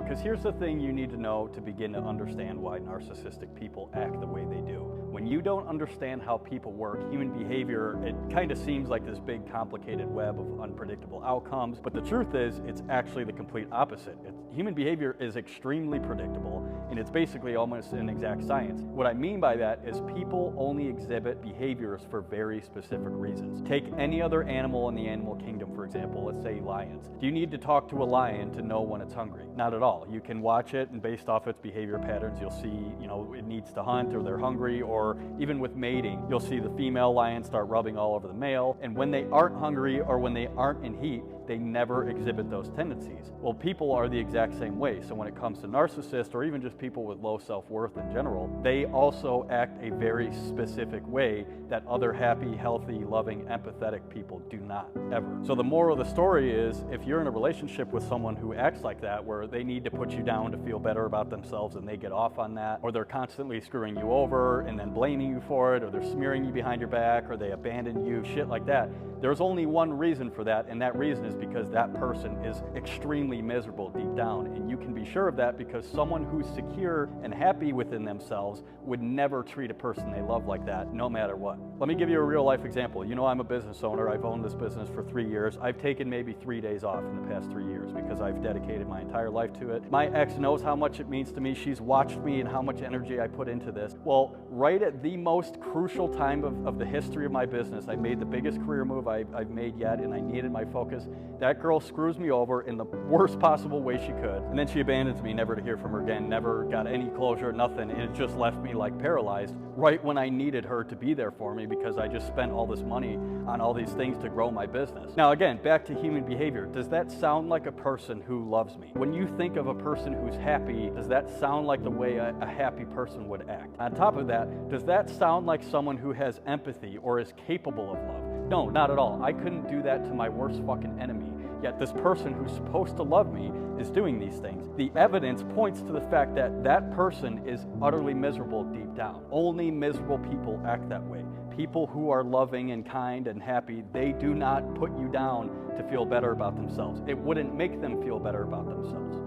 Because here's the thing you need to know to begin to understand why narcissistic people act the way they do. When you don't understand how people work, human behavior, it kind of seems like this big complicated web of unpredictable outcomes, but the truth is it's actually the complete opposite. Human behavior is extremely predictable, and it's basically almost an exact science. What I mean by that is people only exhibit behaviors for very specific reasons. Take any other animal in the animal kingdom, for example, let's say lions. Do you need to talk to a lion to know when it's hungry? Not at all. You can watch it, and based off its behavior patterns, you'll see, it needs to hunt, or they're hungry, or even with mating, you'll see the female lion start rubbing all over the male, and when they aren't hungry or when they aren't in heat, they never exhibit those tendencies. Well, people are the exact same way. So when it comes to narcissists, or even just people with low self-worth in general, they also act a very specific way that other happy, healthy, loving, empathetic people do not, ever. So the moral of the story is, if you're in a relationship with someone who acts like that, where they need to put you down to feel better about themselves and they get off on that, or they're constantly screwing you over and then blaming you for it, or they're smearing you behind your back, or they abandon you, shit like that, there's only one reason for that, and that reason is because that person is extremely miserable deep down. And you can be sure of that because someone who's secure and happy within themselves would never treat a person they love like that, no matter what. Let me give you a real life example. I'm a business owner. I've owned this business for 3 years. I've taken maybe 3 days off in the past 3 years because I've dedicated my entire life to it. My ex knows how much it means to me. She's watched me and how much energy I put into this. Well, right at the most crucial time of the history of my business, I made the biggest career move I've made yet, and I needed my focus. That girl screws me over in the worst possible way she could, and then she abandons me, never to hear from her again, never got any closure, nothing, and it just left me like paralyzed right when I needed her to be there for me because I just spent all this money on all these things to grow my business. Now again, back to human behavior. Does that sound like a person who loves me? When you think of a person who's happy, does that sound like the way a happy person would act? On top of that, does that sound like someone who has empathy or is capable of love? No, not at all. I couldn't do that to my worst fucking enemy. Yet this person who's supposed to love me is doing these things. The evidence points to the fact that that person is utterly miserable deep down. Only miserable people act that way. People who are loving and kind and happy, they do not put you down to feel better about themselves. It wouldn't make them feel better about themselves.